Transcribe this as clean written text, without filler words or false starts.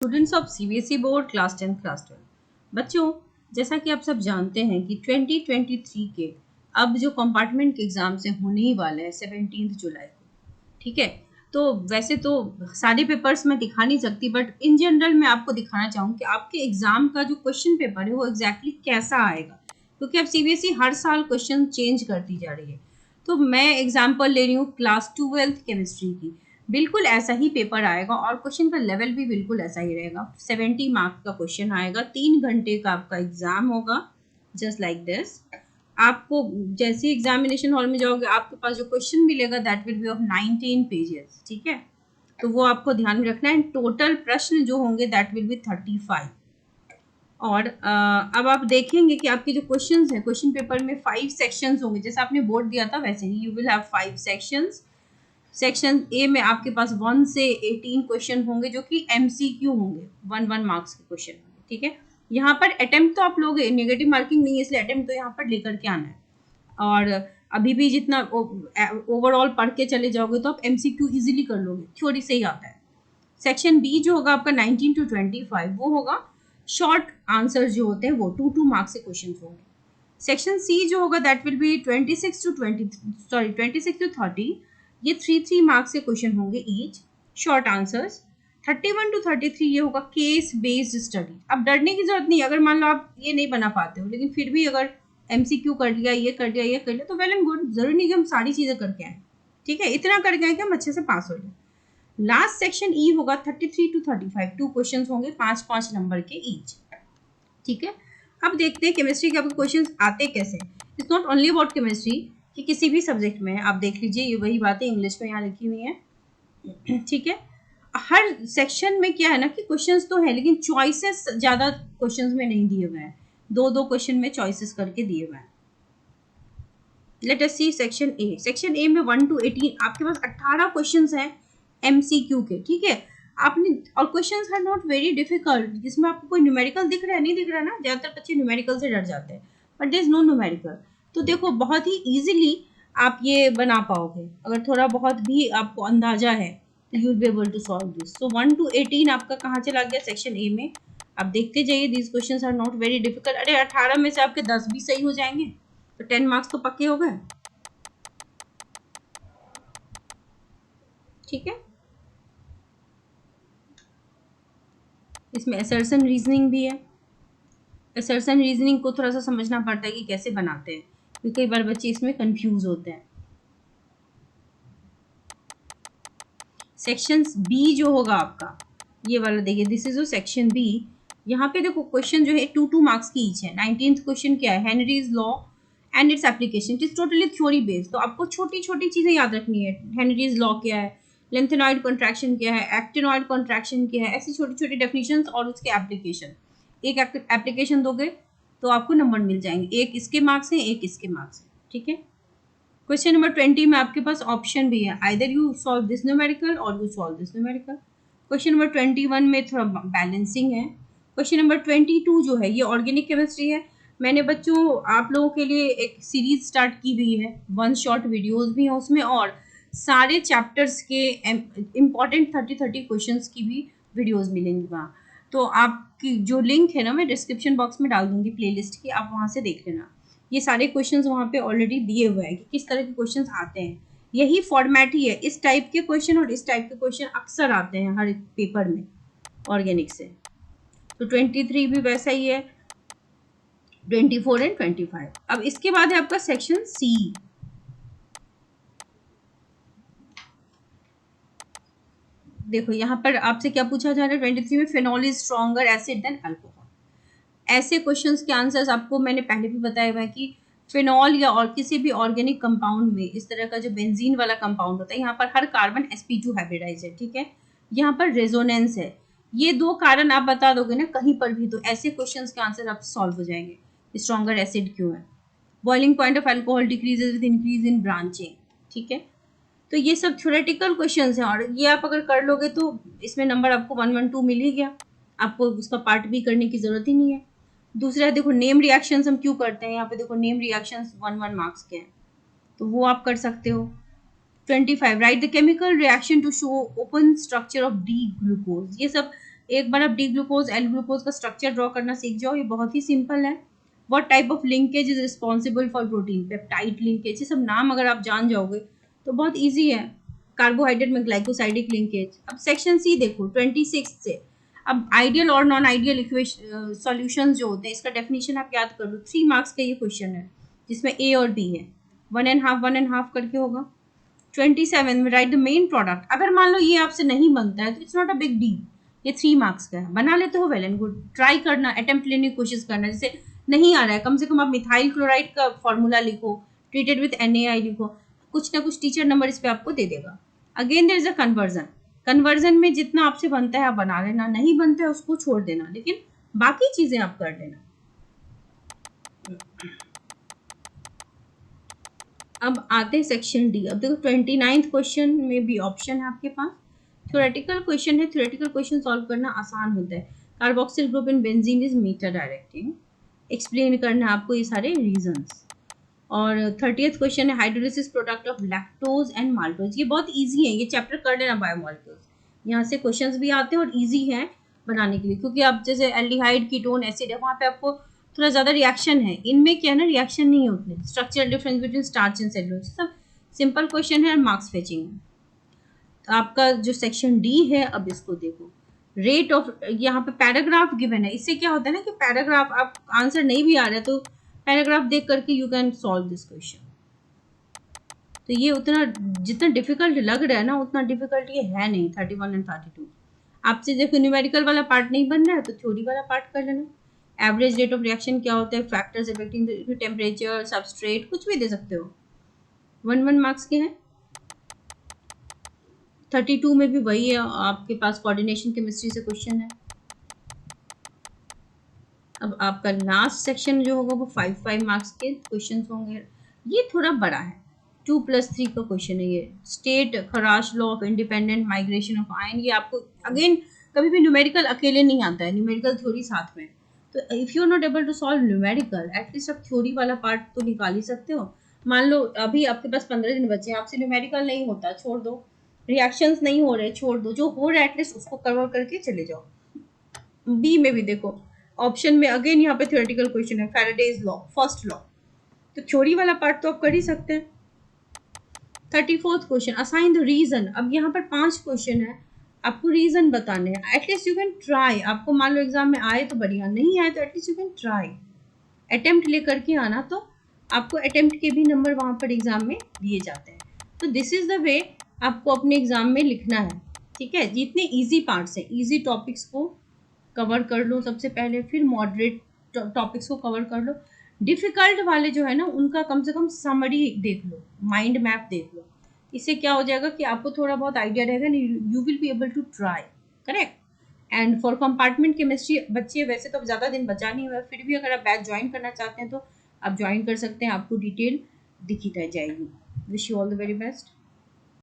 Students of CBSE board class 10 class 12 बच्चों, जैसा कि आप सब जानते हैं कि 2023 के अब जो कंपार्टमेंट के एग्जाम से होने ही वाले हैं 17 जुलाई को, ठीक है। तो वैसे तो सारे पेपर्स मैं दिखा नहीं सकती, बट इन जनरल मैं आपको दिखाना चाहूँ कि आपके एग्जाम का जो क्वेश्चन पेपर है वो एग्जैक्टली कैसा आएगा, क्योंकि अब सीबीएसई हर साल क्वेश्चन चेंज करती जा रही है। तो मैं एग्जाम्पल ले रही हूँ क्लास 12 केमिस्ट्री की। बिल्कुल ऐसा ही पेपर आएगा और क्वेश्चन का लेवल भी बिल्कुल ऐसा ही रहेगा। 70 मार्क्स का क्वेश्चन आएगा, 3 घंटे का आपका एग्जाम होगा, जस्ट लाइक दिस। आपको जैसे एग्जामिनेशन हॉल में जाओगे आपके पास जो क्वेश्चन मिलेगा that will be of 19 pages, ठीक है। तो वो आपको ध्यान में रखना है। टोटल प्रश्न जो होंगे दैट विल बी 35। और अब आप देखेंगे कि आपके जो क्वेश्चंस हैं, क्वेश्चन पेपर में 5 सेक्शंस होंगे, जैसे आपने बोर्ड दिया था वैसे ही you will have 5 sections. Section ए में आपके पास 1 से 18 क्वेश्चन होंगे जो कि एमसीक्यू होंगे, 1 मार्क्स के क्वेश्चन होंगे, ठीक है। यहाँ पर अटेम्प्ट तो आप लोग नेगेटिव मार्किंग नहीं है, इसलिए अटेम्प्ट तो यहाँ पर लेकर के आना है। और अभी भी जितना ओवरऑल पढ़ के चले जाओगे तो आप एमसीक्यू इजीली कर लोगे, थ्योरी से ही आता है। सेक्शन बी जो होगा आपका 19 to 25 वो होगा शॉर्ट आंसर जो होते हैं वो 2 मार्क्स के क्वेश्चन होंगे। सेक्शन सी जो होगा दैट विल बी 26 to 30, ये 3 मार्क्स के क्वेश्चन होंगे ईच, शॉर्ट आंसर्स। 31 to 33 ये होगा केस बेस्ड स्टडी। अब डरने की जरूरत नहीं, अगर मान लो आप ये नहीं बना पाते हो लेकिन फिर भी अगर एमसीक्यू कर लिया, ये कर लिया, ये कर लिया तो वेल एंड गुड, जरूरी नहीं कि हम सारी चीजें करके आए, ठीक है। इतना करके आए कि हम अच्छे से पास हो जाए। लास्ट सेक्शन ई होगा 33 to 35, 2 क्वेश्चन होंगे 5-5 नंबर के ईच, ठीक है। अब देखते हैं केमिस्ट्री के आपके क्वेश्चन आते कैसे। It's not only about chemistry, कि किसी भी सब्जेक्ट में आप देख लीजिए, ये वही बातें इंग्लिश में यहाँ लिखी हुई हैं, ठीक है। हर सेक्शन में क्या है ना कि क्वेश्चंस तो है लेकिन चॉइसेस ज्यादा क्वेश्चंस में नहीं दिए हुए हैं, 2-2 क्वेश्चन में चॉइसेस करके दिए हुए हैं। Let us see section A. Section ए में 1 to 18 आपके पास 18 क्वेश्चंस हैं एमसीक्यू के, ठीक है। आपने और questions are not very difficult, जिसमें आपको कोई न्यूमेरिकल दिख रहा है, नहीं दिख रहा ना, ज्यादातर बच्चे न्यूमेरिकल से डर जाते हैं, but there is no numerical. तो देखो बहुत ही इजीली आप ये बना पाओगे, अगर थोड़ा बहुत भी आपको अंदाजा है तो you will be able to solve this. So 1 to 18 आपका कहाँ चला गया, सेक्शन ए में। आप देखते जाइए, these questions are not very difficult. अरे 18 में से आपके 10 भी सही हो जाएंगे तो 10 मार्क्स तो पक्के हो गए, ठीक है। इसमें असर्शन रीजनिंग भी है। असर्शन रीजनिंग को थोड़ा सा समझना पड़ता है कि कैसे बनाते हैं, क्योंकि कई बार बच्चे इसमें कंफ्यूज होते हैं। सेक्शन बी जो होगा आपका, ये वाला देखिए, दिस इज सेक्शन बी। यहाँ पे देखो क्वेश्चन जो है 2 मार्क्स की ईच है। 19th क्वेश्चन क्या है, Henry's law and its application. It is totally theory based, तो आपको छोटी छोटी चीजें याद रखनी है। हेनरीज लॉ क्या है, लेंथेनॉइड कॉन्ट्रैक्शन क्या है, एक्टिनॉइड कॉन्ट्रैक्शन क्या है, ऐसी छोटी छोटी डेफिनेशंस और उसके एप्लीकेशन। एक एप्लीकेशन दोगे तो आपको नंबर मिल जाएंगे, एक इसके मार्क्स हैं, एक इसके मार्क्स हैं, ठीक है। क्वेश्चन नंबर 20 में आपके पास ऑप्शन भी है, either you solve this numerical और you solve this numerical. Question number 21 में थोड़ा बैलेंसिंग है। क्वेश्चन नंबर 22 जो है ये ऑर्गेनिक केमिस्ट्री है। मैंने बच्चों आप लोगों के लिए एक सीरीज स्टार्ट की हुई है, 1 शॉर्ट वीडियोस भी हैं उसमें, और सारे चैप्टर्स के इम्पॉर्टेंट 30 क्वेश्चंस की भी वीडियोस मिलेंगी वहाँ। तो आपकी जो लिंक है ना मैं डिस्क्रिप्शन बॉक्स में डाल दूंगी प्लेलिस्ट की, आप वहाँ से देख लेना। ये सारे क्वेश्चंस वहाँ पे ऑलरेडी दिए हुए हैं कि किस तरह के क्वेश्चंस आते हैं। यही फॉर्मेट ही है, इस टाइप के क्वेश्चन और इस टाइप के क्वेश्चन अक्सर आते हैं हर एक पेपर में ऑर्गेनिक से। तो 23 भी वैसा ही है, 24 एंड 25। अब इसके बाद है आपका सेक्शन सी। देखो यहाँ पर आपसे क्या पूछा जा रहा है, 23 में phenol is stronger acid than alcohol. ऐसे क्वेश्चंस के आंसर्स आपको मैंने पहले भी बताया हुआ है कि फिनॉल या और किसी भी ऑर्गेनिक कंपाउंड में इस तरह का जो बेंजीन वाला कंपाउंड होता है, यहाँ पर हर कार्बन sp2 हाइब्रिडाइज है, ठीक है। यहाँ पर रेजोनेंस है, ये 2 कारण आप बता दोगे ना कहीं पर भी तो ऐसे क्वेश्चंस के आंसर आप सॉल्व हो जाएंगे। स्ट्रॉन्गर एसिड क्यों है, boiling point of alcohol decreases with increase in branching, ठीक है। तो ये सब थ्योरेटिकल क्वेश्चंस हैं और ये आप अगर कर लोगे तो इसमें नंबर आपको 112 मिल ही गया, आपको उसका पार्ट भी करने की जरूरत ही नहीं है। दूसरा देखो नेम रिएक्शंस हम क्यों करते हैं, यहाँ पे देखो नेम रिएक्शंस 1 मार्क्स के हैं तो वो आप कर सकते हो। 25 write the chemical reaction to show open structure of D glucose. ये सब एक बार आप डी ग्लूकोज एल ग्लूकोज का स्ट्रक्चर ड्रॉ करना सीख जाओ, ये बहुत ही सिंपल है। What type of linkage is responsible for protein, peptide linkage, ये सब नाम अगर आप जान जाओगे तो बहुत ईजी है। कार्बोहाइड्रेट में ग्लाइकोसाइडिक लिंकेज। अब सेक्शन सी देखो 26 से, अब आइडियल और नॉन आइडियल इक्वेशन सॉल्यूशंस जो होते हैं इसका डेफिनेशन आप याद कर लो। 3 मार्क्स का ये क्वेश्चन है जिसमें ए और बी है, 1.5 करके होगा। 27 में राइट द मेन प्रोडक्ट। अगर मान लो ये आपसे नहीं बनता है तो it's not a big deal, ये 3 मार्क्स का है, बना लेते हो वेल एंड गुड। ट्राई करना, अटेम्प्ट लेने की कोशिश करना, जैसे नहीं आ रहा है कम से कम आप मिथाइल क्लोराइड का फॉर्मूला लिखो, ट्रीटेड विथ NaI लिखो, कुछ ना कुछ टीचर नंबर इस पे आपको दे देगा। Again there is a conversion, conversion में जितना आपसे बनता है आप बना लेना, नहीं बनता है उसको छोड़ देना, लेकिन बाकी चीजें आप कर लेना। अब आते हैं सेक्शन डी। अब देखो 29th क्वेश्चन में भी ऑप्शन है आपके पास, थ्योरेटिकल क्वेश्चन है। थ्योरेटिकल क्वेश्चन सॉल्व करना आसान होता है। Carboxyl group in benzene is meta directing, explain करना है आपको ये सारे रीजंस। और 30th क्वेश्चन है hydrolysis product of lactose and maltose, ये बहुत इजी है, ये चैप्टर कर लेना बायोमोलिक्यूल्स। यहाँ से क्वेश्चंस भी आते हैं और इजी है बनाने के लिए, क्योंकि आप जैसे एल्डिहाइड कीटोन एसिड है वहाँ पे आपको थोड़ा ज़्यादा रिएक्शन है, इनमें क्या है ना रिएक्शन नहीं है उतने। Structural difference between starch and cellulose, सब सिंपल क्वेश्चन है और मार्क्स फेचिंग है। तो आपका जो सेक्शन डी है, अब इसको देखो, रेट ऑफ, यहाँ पे पैराग्राफ गिवन है। इससे क्या होता है ना कि पैराग्राफ आप आंसर नहीं भी आ रहा है तो पैराग्राफ देख करके you can solve this question. तो ये उतना जितना डिफिकल्ट लग रहा है ना उतना डिफिकल्ट ये है नहीं। 31 एंड 32 आपसे देखो न्यूमेरिकल वाला पार्ट नहीं बन रहा है तो थ्योरी वाला पार्ट कर लेना। एवरेज रेट ऑफ रिएक्शन क्या होता है, फैक्टर्स अफेक्टिंग टेम्परेचर, सबस्ट्रेट, कुछ भी दे सकते हो। 1 मार्क्स के हैं। 32 में भी वही है आपके पास, कोऑर्डिनेशन केमिस्ट्री से क्वेश्चन है। अब आपका लास्ट सेक्शन जो होगा वो 5 मार्क्स के क्वेश्चन होंगे। ये थोड़ा बड़ा है, 2+3 का क्वेश्चन है ये। स्टेट खराश law of independent migration of ion, ये आपको अगेन कभी भी न्यूमेरिकल अकेले नहीं आता है, न्यूमेरिकल थ्योरी साथ में। तो if you are not able to solve numerical, at least आप थ्योरी वाला पार्ट तो निकाल ही सकते हो। मान लो अभी आपके पास 15 दिन बचे, आपसे न्यूमेरिकल नहीं होता, छोड़ दो। रिएक्शंस नहीं हो रहे, छोड़ दो। जो हो रहा है एटलीस्ट उसको कवर करके चले जाओ। बी में भी देखो ऑप्शन में अगेन यहाँ पे थ्योरेटिकल क्वेश्चन है, फैराडेज लॉ, फर्स्ट लॉ, तो थ्योरी वाला पार्ट तो आप कर ही सकते हैं। 34th question, assign the reason. अब यहाँ पर 5 क्वेश्चन है, आपको रीजन बताने हैं। एटलीस्ट यू कैन ट्राई, आपको मान लो एग्जाम में आए तो बढ़िया, नहीं आए तो at least you can try, attempt लेकर के आना, तो आपको अटेम्प्ट के भी नंबर वहाँ पर एग्जाम में दिए जाते हैं। तो दिस इज द वे आपको अपने एग्जाम में लिखना है, ठीक है। जितने ईजी पार्ट्स हैं, ईजी टॉपिक्स को कवर कर लो सबसे पहले, फिर मॉडरेट टॉपिक्स को कवर कर लो। डिफिकल्ट वाले जो है ना उनका कम से कम समरी देख लो, माइंड मैप देख लो। इससे क्या हो जाएगा कि आपको थोड़ा बहुत आइडिया रहेगा, you will be able to try, correct. And for compartment chemistry बच्चे वैसे तो अब ज़्यादा दिन बचा नहीं हुआ, फिर भी अगर आप बैच ज्वाइन करना चाहते हैं तो आप ज्वाइन कर सकते हैं, आपको डिटेल दिखी रह जाएगी। Wish you all the very best.